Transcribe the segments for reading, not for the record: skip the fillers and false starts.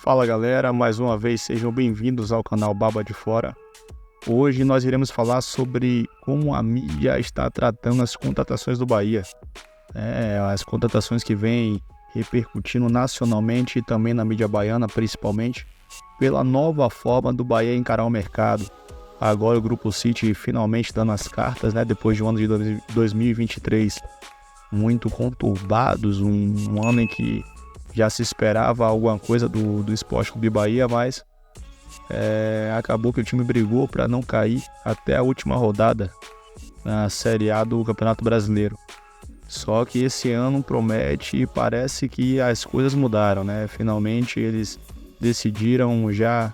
Fala galera, mais uma vez sejam bem-vindos ao canal Baba de Fora. Hoje nós iremos falar sobre como a mídia está tratando as contratações do Bahia. As contratações que vêm repercutindo nacionalmente e também na mídia baiana, principalmente, pela nova forma do Bahia encarar o mercado. Agora o Grupo City finalmente dando as cartas, depois de um ano de 2023 muito conturbados, um ano em que já se esperava alguma coisa do Esporte Clube Bahia, mas acabou que o time brigou para não cair até a última rodada na Série A do Campeonato Brasileiro. Só que esse ano promete e parece que as coisas mudaram, Finalmente eles decidiram já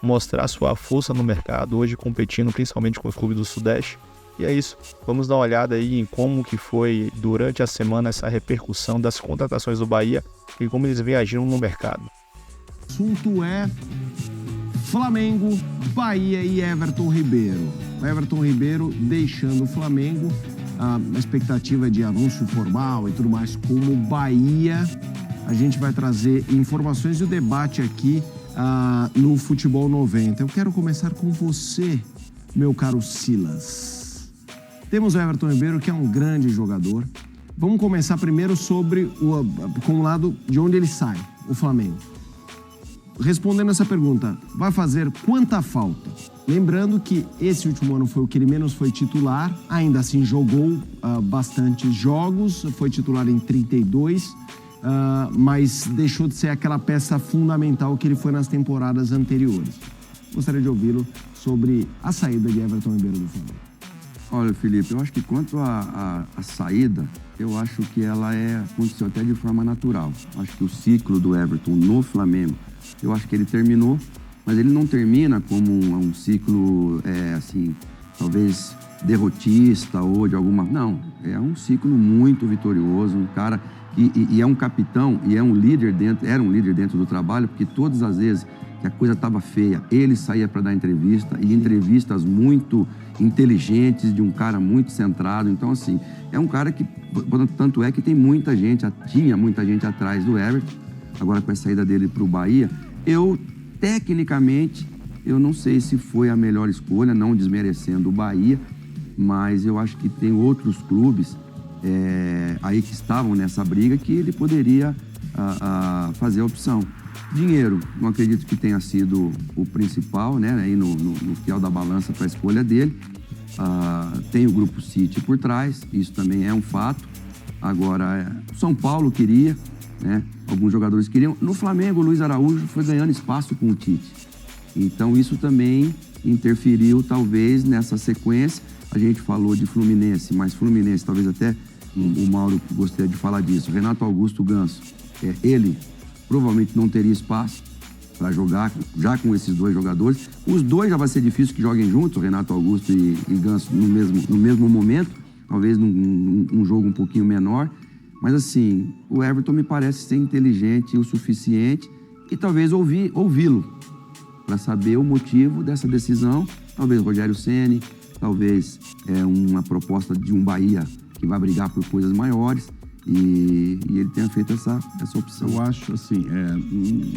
mostrar sua força no mercado, hoje competindo principalmente com os clubes do Sudeste. E é isso, vamos dar uma olhada aí em como que foi durante a semana essa repercussão das contratações do Bahia e como eles vêm agindo no mercado. O assunto é Flamengo, Bahia e Everton Ribeiro. O Everton Ribeiro deixando o Flamengo, a expectativa de anúncio formal e tudo mais, como Bahia. A gente vai trazer informações e o debate aqui no Futebol 90. Eu quero começar com você, meu caro Silas. Temos o Everton Ribeiro, que é um grande jogador. Vamos começar primeiro com o lado de onde ele sai, o Flamengo. Respondendo essa pergunta, vai fazer quanta falta? Lembrando que esse último ano foi o que ele menos foi titular, ainda assim jogou bastantes jogos, foi titular em 32, mas deixou de ser aquela peça fundamental que ele foi nas temporadas anteriores. Gostaria de ouvi-lo sobre a saída de Everton Ribeiro do Flamengo. Olha, Felipe, eu acho que quanto à saída, eu acho que ela aconteceu até de forma natural. Acho que o ciclo do Everton no Flamengo, eu acho que ele terminou, mas ele não termina como um ciclo, talvez derrotista ou de alguma... Não, é um ciclo muito vitorioso, um cara e é um capitão e era um líder dentro do trabalho, porque todas as vezes que a coisa estava feia, ele saía para dar entrevista, e entrevistas muito inteligentes, de um cara muito centrado. Então, assim, é um cara que, tanto é que tinha muita gente atrás do Everton. Agora, com a saída dele para o Bahia, tecnicamente, eu não sei se foi a melhor escolha, não desmerecendo o Bahia, mas eu acho que tem outros clubes aí que estavam nessa briga que ele poderia fazer a opção. Dinheiro, não acredito que tenha sido o principal, aí no fiel da balança para a escolha dele. Tem o Grupo City por trás, isso também é um fato. Agora, São Paulo queria, alguns jogadores queriam. No Flamengo, o Luiz Araújo foi ganhando espaço com o Tite. Então, isso também interferiu, talvez, nessa sequência. A gente falou de Fluminense, mas Fluminense, talvez até o Mauro gostaria de falar disso. Renato Augusto Ganso, ele provavelmente não teria espaço para jogar já com esses dois jogadores. Os dois já vai ser difícil que joguem juntos, Renato Augusto e Ganso, no mesmo momento, talvez num jogo um pouquinho menor. Mas assim, o Everton me parece ser inteligente o suficiente e talvez ouvi-lo para saber o motivo dessa decisão. Talvez Rogério Ceni, talvez uma proposta de um Bahia que vai brigar por coisas maiores. E ele tenha feito essa opção. Eu acho assim,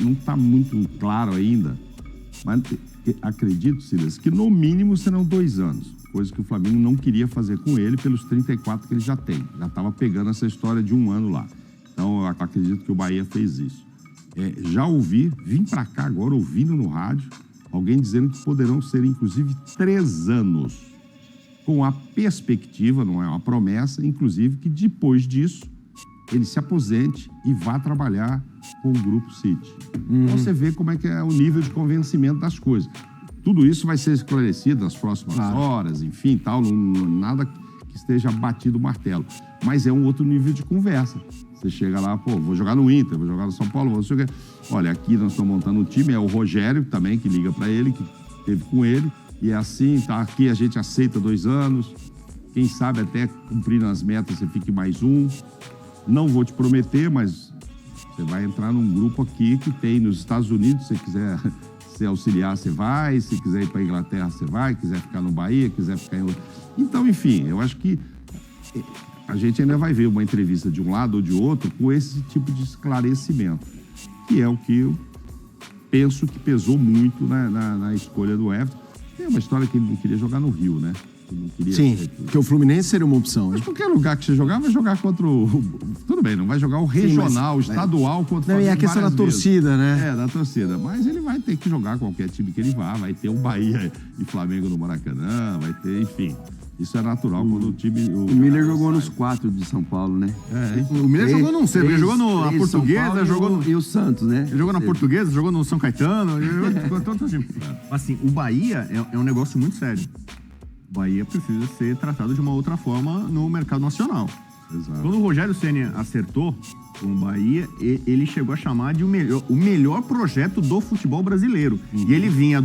não está muito claro ainda, mas acredito, Silas, que no mínimo serão 2 anos, coisa que o Flamengo não queria fazer com ele pelos 34 que ele já tem. Já estava pegando essa história de 1 ano lá. Então eu acredito que o Bahia fez isso. Já vim para cá agora ouvindo no rádio, alguém dizendo que poderão ser inclusive 3 anos, com a perspectiva, não é uma promessa, inclusive que depois disso ele se aposente e vá trabalhar com o Grupo City. Então você vê como é que é o nível de convencimento das coisas. Tudo isso vai ser esclarecido nas próximas horas, enfim, tal, nada que esteja batido o martelo. Mas é um outro nível de conversa. Você chega lá, vou jogar no Inter, vou jogar no São Paulo, vou jogar... Olha, aqui nós estamos montando um time, é o Rogério também que liga para ele, que teve com ele, e é assim, tá, aqui a gente aceita 2 anos, quem sabe até cumprindo as metas você fique mais 1. Não vou te prometer, mas você vai entrar num grupo aqui que tem nos Estados Unidos, se você quiser se auxiliar, você vai, se quiser ir para a Inglaterra, você vai, quiser ficar no Bahia, quiser ficar em outro. Então, enfim, eu acho que a gente ainda vai ver uma entrevista de um lado ou de outro com esse tipo de esclarecimento, que é o que penso que pesou muito na escolha do Everton. Tem uma história que ele não queria jogar no Rio, né? Não queria Sim, porque o Fluminense seria uma opção. Mas qualquer lugar que você jogar, vai jogar contra o... Tudo bem, não vai jogar o regional, o estadual contra o Flamengo. E a questão da torcida, né? É, da torcida. Mas ele vai ter que jogar qualquer time que ele vá. Vai ter um Bahia e Flamengo no Maracanã, vai ter, enfim. Isso é natural quando o time... O Miller jogou nos 4 de São Paulo, né? O Miller jogou não sei, ele jogou na Portuguesa, jogou no... E o Santos, né? Ele jogou na Portuguesa, jogou no São Caetano, jogou todo time. Assim, o Bahia é um negócio muito sério. O Bahia precisa ser tratado de uma outra forma no mercado nacional. Exato. Quando o Rogério Ceni acertou com o Bahia, ele chegou a chamar de o melhor projeto do futebol brasileiro. E ele vinha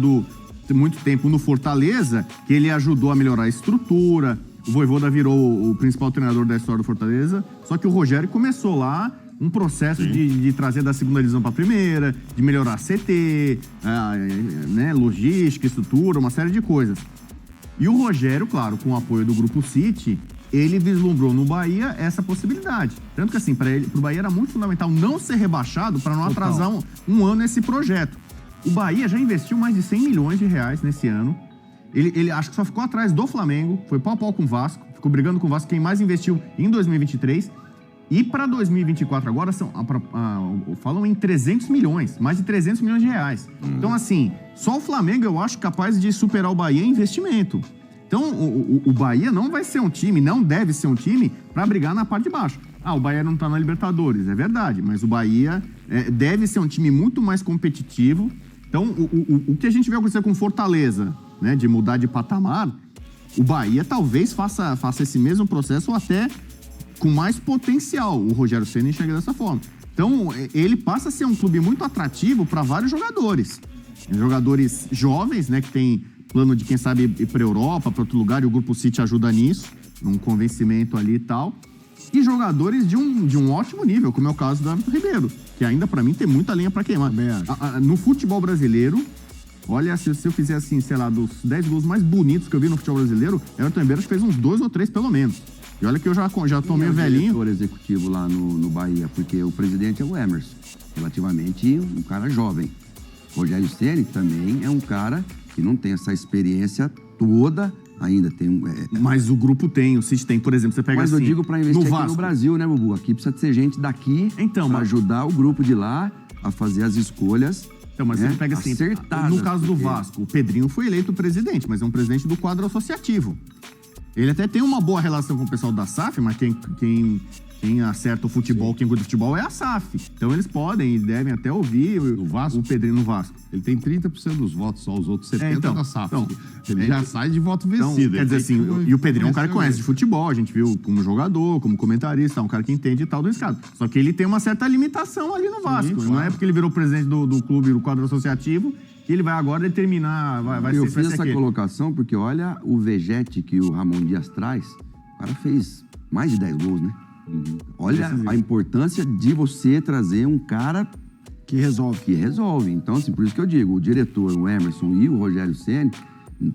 muito tempo no Fortaleza, que ele ajudou a melhorar a estrutura. O Vojvoda virou o principal treinador da história do Fortaleza. Só que o Rogério começou lá um processo de trazer da segunda divisão para a primeira, de melhorar a CT, né, logística, estrutura, uma série de coisas. E o Rogério, claro, com o apoio do Grupo City, ele vislumbrou no Bahia essa possibilidade. Tanto que, assim, pro Bahia era muito fundamental não ser rebaixado para não atrasar um ano esse projeto. O Bahia já investiu mais de 100 milhões de reais nesse ano. Ele acho que só ficou atrás do Flamengo, foi pau a pau com o Vasco, ficou brigando com o Vasco, quem mais investiu em 2023. E para 2024 agora, falam em 300 milhões, mais de 300 milhões de reais. Então, assim, só o Flamengo eu acho capaz de superar o Bahia em investimento. Então, o Bahia não vai ser um time, não deve ser um time para brigar na parte de baixo. O Bahia não tá na Libertadores, é verdade, mas o Bahia deve ser um time muito mais competitivo. Então, o que a gente vê acontecer com Fortaleza, né, de mudar de patamar, o Bahia talvez faça esse mesmo processo ou até com mais potencial. O Rogério Ceni enxerga dessa forma. Então, ele passa a ser um clube muito atrativo para vários jogadores. Jogadores jovens, né, que tem plano de, quem sabe, ir para a Europa, para outro lugar, e o Grupo City ajuda nisso, um convencimento ali e tal. E jogadores de um ótimo nível, como é o caso do Everton Ribeiro, que ainda, para mim, tem muita lenha para queimar. No futebol brasileiro, olha, se eu fizer assim, sei lá, dos 10 gols mais bonitos que eu vi no futebol brasileiro, Everton Ribeiro fez uns 2 ou 3 pelo menos. E olha que eu já tô meio velhinho. O diretor executivo lá no Bahia, porque o presidente é o Emerson, relativamente um cara jovem. Rogério Ceni também é um cara que não tem essa experiência toda ainda. Mas o grupo tem, o City tem, por exemplo, você pega Mas assim... eu digo pra investir no aqui Vasco. no Brasil, né, Bubu? Aqui precisa ser gente daqui pra ajudar o grupo de lá a fazer as escolhas. Então, mas você pega assim, acertadas, no caso do Vasco, o Pedrinho foi eleito presidente, mas é um presidente do quadro associativo. Ele até tem uma boa relação com o pessoal da SAF, mas quem acerta o futebol, quem cuida do futebol é a SAF. Então eles podem e devem até ouvir o Pedrinho no Vasco. Ele tem 30% dos votos, só os outros 70% da SAF. Ele já sai de voto Então, vencido. quer dizer assim, e o Pedrinho é um cara que conhece de futebol, a gente viu como jogador, como comentarista, um cara que entende e tal do escado. Só que ele tem uma certa limitação ali no Vasco. Claro. Não é porque ele virou presidente do clube, do quadro associativo, que ele vai agora determinar, Eu fiz essa colocação porque olha o vegete que o Ramon Dias traz. O cara fez mais de 10 gols, né? Olha a importância de você trazer um cara que resolve. Então, assim, por isso que eu digo, o diretor, o Emerson e o Rogério Ceni,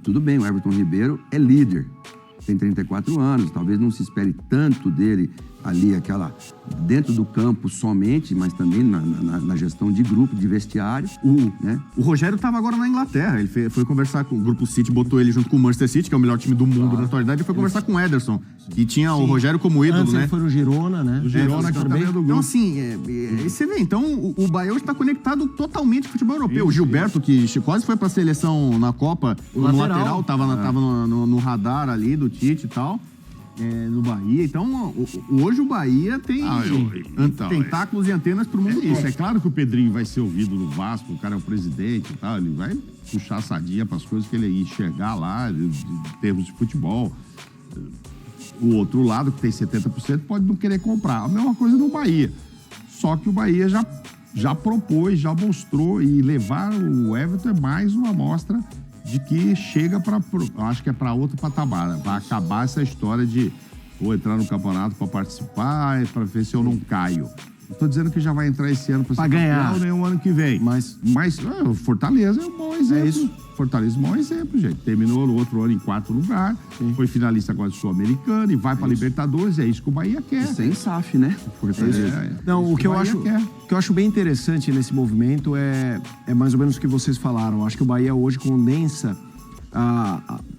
tudo bem, o Everton Ribeiro é líder, tem 34 anos, talvez não se espere tanto dele ali, dentro do campo somente, mas também na gestão de grupo, de vestiário. O Rogério estava agora na Inglaterra, ele foi conversar com o Grupo City, botou ele junto com o Manchester City, que é o melhor time do mundo na atualidade, e foi conversar com o Ederson, que tinha o Rogério como ídolo, Antes né? ele foi no Girona, né? O Girona que também é do grupo. Então, assim, você vê, então o Bahia hoje está conectado totalmente com o futebol europeu. O Gilberto, que quase foi para a seleção na Copa, no lateral, tava no radar ali do Tite e tal. No Bahia, então hoje o Bahia tem tentáculos e antenas pro mundo todo. É claro que o Pedrinho vai ser ouvido no Vasco, o cara é o presidente e tal, ele vai puxar a sardinha para as coisas que ele ia enxergar lá, de termos de futebol. O outro lado, que tem 70%, pode não querer comprar. A mesma coisa no Bahia. Só que o Bahia já propôs, já mostrou, e levar o Everton é mais uma amostra de que chega acho que é para outro patamar. Vai acabar essa história de vou entrar no campeonato para participar, para ver se eu não caio. Não tô dizendo que já vai entrar esse ano para ser ganhar, campeão, nem o ano que vem. Mas o Fortaleza é um bom exemplo. É isso. Fortaleza é um bom exemplo, gente. Terminou no outro ano em 4º lugar, foi finalista agora do Sul-Americano e vai para Libertadores. É isso que o Bahia quer. Sem SAF, né? Fortaleza. Não, o que eu acho bem interessante nesse movimento é mais ou menos o que vocês falaram. Acho que o Bahia hoje condensa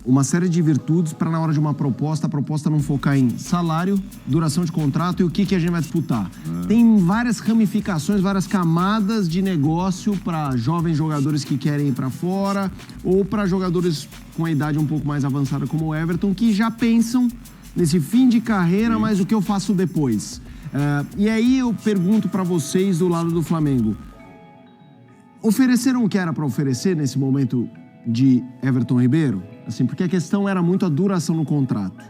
uma série de virtudes para, na hora de uma proposta, a proposta não focar em salário, duração de contrato e o que a gente vai disputar. Tem várias ramificações, várias camadas de negócio para jovens jogadores que querem ir para fora ou para jogadores com a idade um pouco mais avançada como o Everton, que já pensam nesse fim de carreira, mas o que eu faço depois? E aí eu pergunto para vocês do lado do Flamengo, ofereceram o que era para oferecer nesse momento de Everton Ribeiro? Assim, porque a questão era muito a duração no contrato.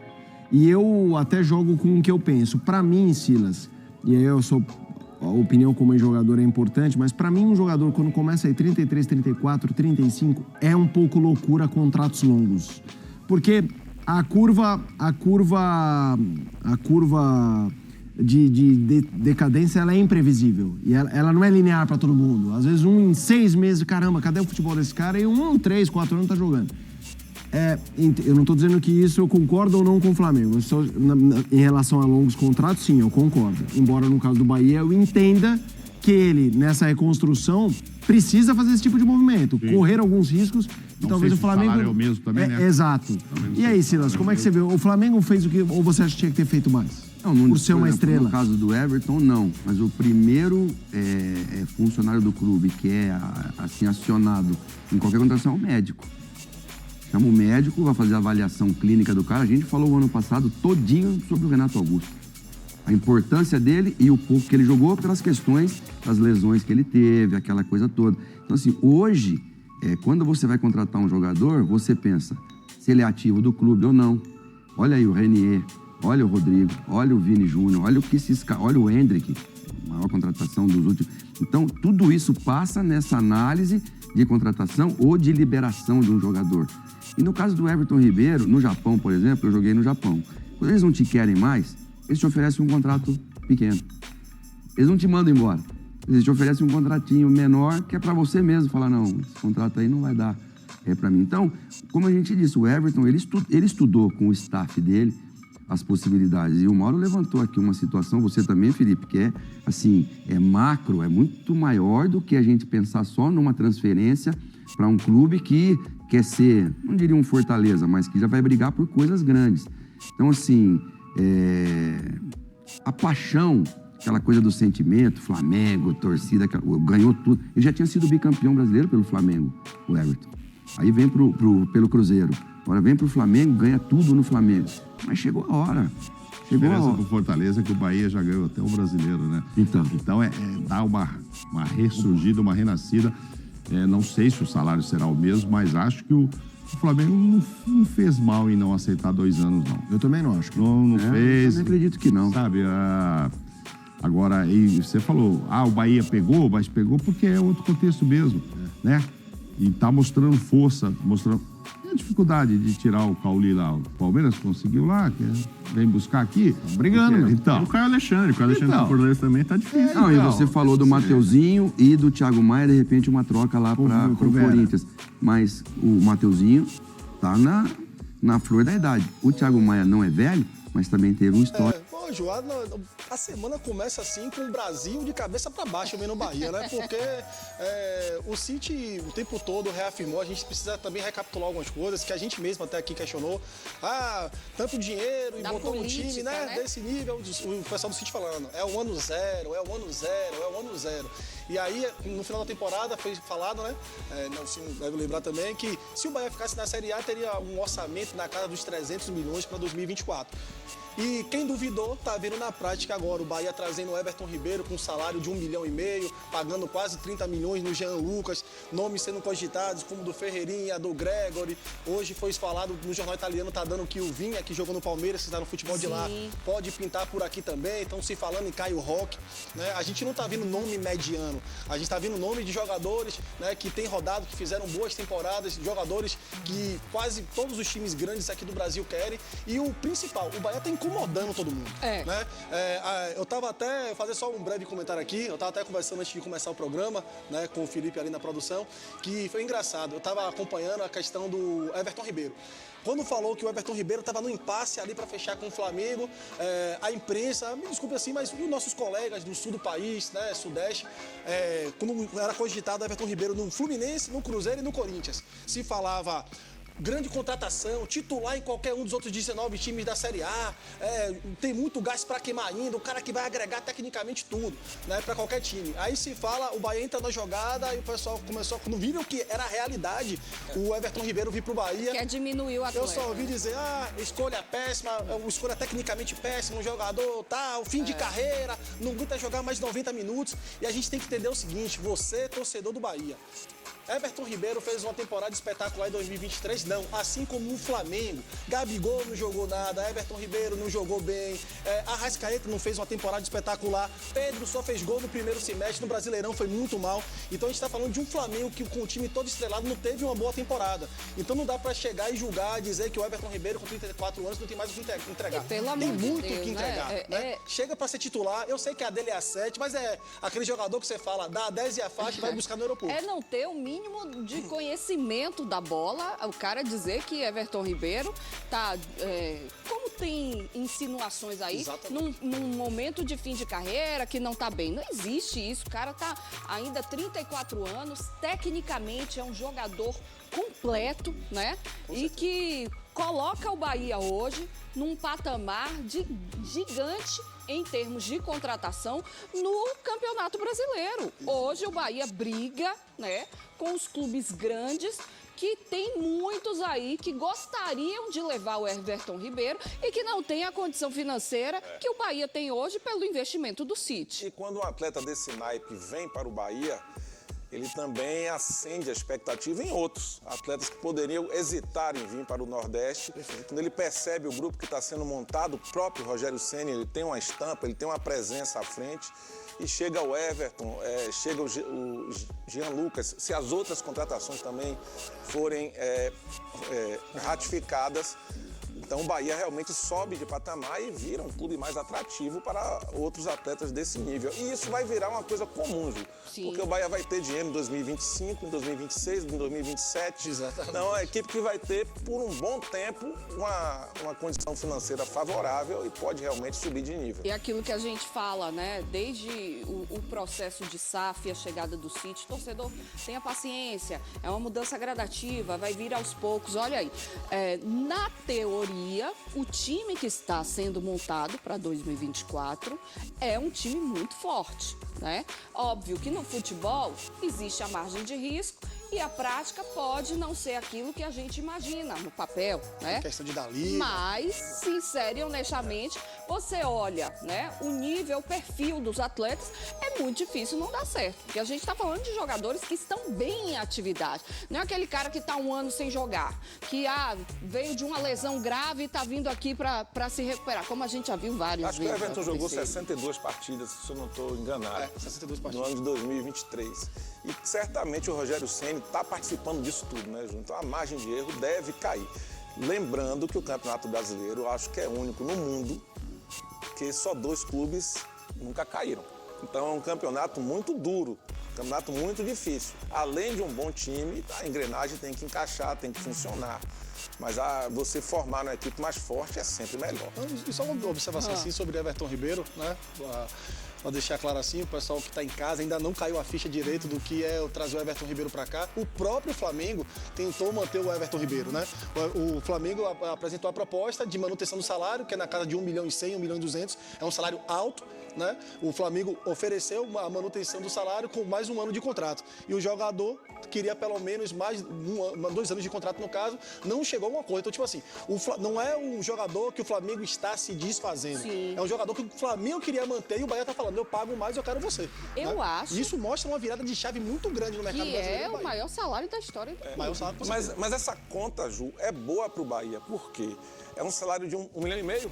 E eu até jogo com o que eu penso. Para mim, Silas, e aí a opinião como jogador é importante, mas para mim um jogador quando começa aí 33, 34, 35, é um pouco loucura contratos longos. Porque a curva de decadência, ela é imprevisível. E ela não é linear para todo mundo. Às vezes em 6 meses, caramba, cadê o futebol desse cara? E 3, 4 anos tá jogando. Eu não tô dizendo que isso eu concordo ou não com o Flamengo. Em relação a longos contratos, sim, eu concordo. Embora no caso do Bahia eu entenda que ele, nessa reconstrução, precisa fazer esse tipo de movimento. Sim. Correr alguns riscos. E talvez o Flamengo... O salário é o mesmo também, né? Exato. E aí, Silas, como é que você vê? O Flamengo fez o que... Ou você acha que tinha que ter feito mais? Não, por ser uma estrela. No caso do Everton, não. Mas o primeiro funcionário do clube que é assim, acionado em qualquer contratação é o médico. Chama o médico, vai fazer a avaliação clínica do cara. A gente falou o ano passado todinho sobre o Renato Augusto. A importância dele e o pouco que ele jogou pelas questões das lesões que ele teve, aquela coisa toda. Então, assim, hoje, quando você vai contratar um jogador, você pensa se ele é ativo do clube ou não. Olha aí o Renier, olha o Rodrigo, olha o Vini Júnior, olha o Hendrick, maior contratação dos últimos. Então, tudo isso passa nessa análise de contratação ou de liberação de um jogador. E no caso do Everton Ribeiro, no Japão, por exemplo, eu joguei no Japão. Quando eles não te querem mais, eles te oferecem um contrato pequeno. Eles não te mandam embora. Eles te oferecem um contratinho menor, que é para você mesmo falar, não, esse contrato aí não vai dar para mim. Então, como a gente disse, o Everton, ele estudou com o staff dele as possibilidades. E o Mauro levantou aqui uma situação, você também, Felipe, que é macro, é muito maior do que a gente pensar só numa transferência para um clube que quer ser, não diria um Fortaleza, mas que já vai brigar por coisas grandes. Então, assim, a paixão, aquela coisa do sentimento, Flamengo, torcida, ganhou tudo. Ele já tinha sido bicampeão brasileiro pelo Flamengo, o Everton. Aí vem pelo Cruzeiro. Agora vem pro Flamengo, ganha tudo no Flamengo. Mas chegou a hora. Chegou a hora. Pro Fortaleza que o Bahia já ganhou até o brasileiro, né? Então dá uma ressurgida, uma renascida. Não sei se o salário será o mesmo, mas acho que o Flamengo não fez mal em não aceitar 2 anos, não. Eu também não acho. Não fez. Eu também acredito que não. Sabe, agora, e você falou, o Bahia pegou, mas pegou porque é outro contexto mesmo, né? E tá mostrando força, a dificuldade de tirar o Cauli lá. O Palmeiras conseguiu lá, vem buscar aqui. Brigando, porque, então. E o Caio Alexandre do Fortaleza também tá difícil. Não, e você falou do Mateuzinho e do Thiago Maia, de repente uma troca lá para o Corinthians. Mas o Mateuzinho tá na flor da idade. O Thiago Maia não é velho, mas também teve um histórico. A semana começa assim com o Brasil de cabeça para baixo vendo o Bahia, né? Porque o City o tempo todo reafirmou, a gente precisa também recapitular algumas coisas que a gente mesmo até aqui questionou. Tanto dinheiro e botou um time, né? Desse nível, o pessoal do City falando, é o ano zero. E aí, no final da temporada, foi falado, né? Nelson deve lembrar também, que se o Bahia ficasse na Série A, teria um orçamento na casa dos 300 milhões para 2024. E quem duvidou, tá vendo na prática agora o Bahia trazendo o Everton Ribeiro com um salário de 1,5 milhão, pagando quase 30 milhões no Jean Lucas, nomes sendo cogitados como do Ferreirinha, do Gregory. Hoje foi falado no jornal italiano, tá dando que o Vinha, que jogou no Palmeiras, que está no futebol de lá, pode pintar por aqui também. Então se falando em Caio Roque, né? A gente não tá vendo nome mediano, a gente tá vendo nome de jogadores, né, que tem rodado, que fizeram boas temporadas, jogadores que quase todos os times grandes aqui do Brasil querem. E o principal, o Bahia tem incomodando todo mundo. É. Né? Eu tava até, vou fazer só um breve comentário aqui, eu tava até conversando antes de começar o programa, né, com o Felipe ali na produção, que foi engraçado. Eu tava acompanhando a questão do Everton Ribeiro. Quando falou que o Everton Ribeiro estava no impasse ali para fechar com o Flamengo, a imprensa, me desculpe assim, mas os nossos colegas do sul do país, né, sudeste, quando era cogitado o Everton Ribeiro no Fluminense, no Cruzeiro e no Corinthians, se falava grande contratação, titular em qualquer um dos outros 19 times da Série A, tem muito gás para queimar ainda, o cara que vai agregar tecnicamente tudo, né, para qualquer time. Aí se fala, o Bahia entra na jogada e o pessoal começou, quando viram que era a realidade, o Everton Ribeiro vir pro Bahia. Quer diminuir o atleta. Eu só ouvi dizer, escolha péssima, escolha tecnicamente péssima, um jogador, tal, fim de carreira, não aguenta jogar mais 90 minutos. E a gente tem que entender o seguinte, você, torcedor do Bahia, Everton Ribeiro fez uma temporada espetacular em 2023, não. Assim como o Flamengo. Gabigol não jogou nada, Everton Ribeiro não jogou bem, Arrascaeta não fez uma temporada espetacular, Pedro só fez gol no primeiro semestre, no Brasileirão foi muito mal. Então a gente está falando de um Flamengo que com o time todo estrelado não teve uma boa temporada. Então não dá para chegar e julgar, dizer que o Everton Ribeiro com 34 anos não tem mais o que entregar. Pelo tem amor de muito o Deus, que entregar. Né? Chega para ser titular, eu sei que a dele é a 7, mas é aquele jogador que você fala, dá a 10 e a faixa e vai buscar no aeroporto. É não ter o mínimo de conhecimento da bola, o cara dizer que Everton Ribeiro tá, como tem insinuações aí, num momento de fim de carreira, que não tá bem. Não existe isso, o cara tá ainda 34 anos, tecnicamente é um jogador completo, né? E que coloca o Bahia hoje num patamar de gigante em termos de contratação no Campeonato Brasileiro. Hoje o Bahia briga, né, com os clubes grandes, que tem muitos aí que gostariam de levar o Everton Ribeiro e que não tem a condição financeira que o Bahia tem hoje pelo investimento do City. E quando um atleta desse naipe vem para o Bahia, ele também acende a expectativa em outros atletas que poderiam hesitar em vir para o Nordeste. Quando ele percebe o grupo que está sendo montado, o próprio Rogério Ceni, ele tem uma estampa, ele tem uma presença à frente. E chega o Everton, chega o Jean Lucas, se as outras contratações também forem ratificadas, então o Bahia realmente sobe de patamar e vira um clube mais atrativo para outros atletas desse nível. E isso vai virar uma coisa comum, Ju. Sim. Porque o Bahia vai ter dinheiro em 2025, em 2026, em 2027. Exatamente. Então é uma equipe que vai ter, por um bom tempo, uma condição financeira favorável e pode realmente subir de nível. E aquilo que a gente fala, né? Desde o processo de SAF e a chegada do City, torcedor, tenha paciência, é uma mudança gradativa, vai vir aos poucos. Olha aí, na teoria, o time que está sendo montado para 2024 é um time muito forte, né? Óbvio que no futebol existe a margem de risco e a prática pode não ser aquilo que a gente imagina no papel, né? Questão de dar liga. Mas, sincero e honestamente, você olha, né, o nível, o perfil dos atletas, é muito difícil não dar certo. Porque a gente está falando de jogadores que estão bem em atividade. Não é aquele cara que está um ano sem jogar, que veio de uma lesão grave e está vindo aqui para se recuperar, como a gente já viu vários vezes. Acho que o Everton jogou 62 partidas, se eu não estou enganado. 62 partidas. No ano de 2023. E certamente o Rogério Ceni está participando disso tudo, né, Ju? Então a margem de erro deve cair. Lembrando que o Campeonato Brasileiro, eu acho que é único no mundo, que só 2 clubes nunca caíram. Então é um campeonato muito duro, um campeonato muito difícil. Além de um bom time, a engrenagem tem que encaixar, tem que funcionar. Mas você formar uma equipe mais forte é sempre melhor. E só uma observação assim sobre Everton Ribeiro, né? Para deixar claro assim, o pessoal que está em casa ainda não caiu a ficha direito do que é trazer o Everton Ribeiro para cá. O próprio Flamengo tentou manter o Everton Ribeiro, né? O Flamengo apresentou a proposta de manutenção do salário, que é na casa de 1.100.000, 1.200.000. É um salário alto, né? O Flamengo ofereceu a manutenção do salário com mais um ano de contrato. E o jogador queria pelo menos mais 2 anos de contrato, no caso, não chegou a um acordo. Então, tipo assim, não é um jogador que o Flamengo está se desfazendo. Sim. É um jogador que o Flamengo queria manter e o Bahia tá falando, eu pago mais, eu quero você. Eu acho. Isso mostra uma virada de chave muito grande no mercado brasileiro. Que é o maior salário da história do maior salário mas essa conta, Ju, é boa pro Bahia. Por quê? é um salário de 1,5 milhão,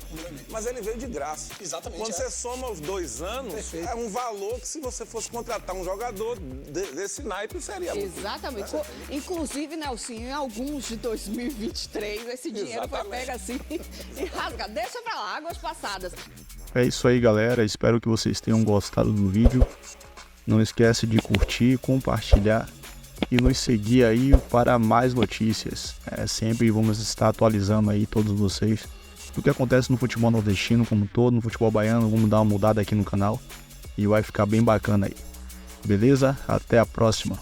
mas ele veio de graça. Exatamente. Quando você soma os 2 anos, Perfeito. é um valor que se você fosse contratar um jogador desse naipe, seria muito. Exatamente. Inclusive, Nelson, em alguns de 2023, esse dinheiro foi pego assim e rasga. Deixa pra lá, águas passadas. É isso aí, galera. Espero que vocês tenham gostado do vídeo. Não esquece de curtir, compartilhar e nos seguir aí para mais notícias. Sempre vamos estar atualizando aí todos vocês do que acontece no futebol nordestino como um todo, no futebol baiano. Vamos dar uma mudada aqui no canal e vai ficar bem bacana aí. Beleza? Até a próxima.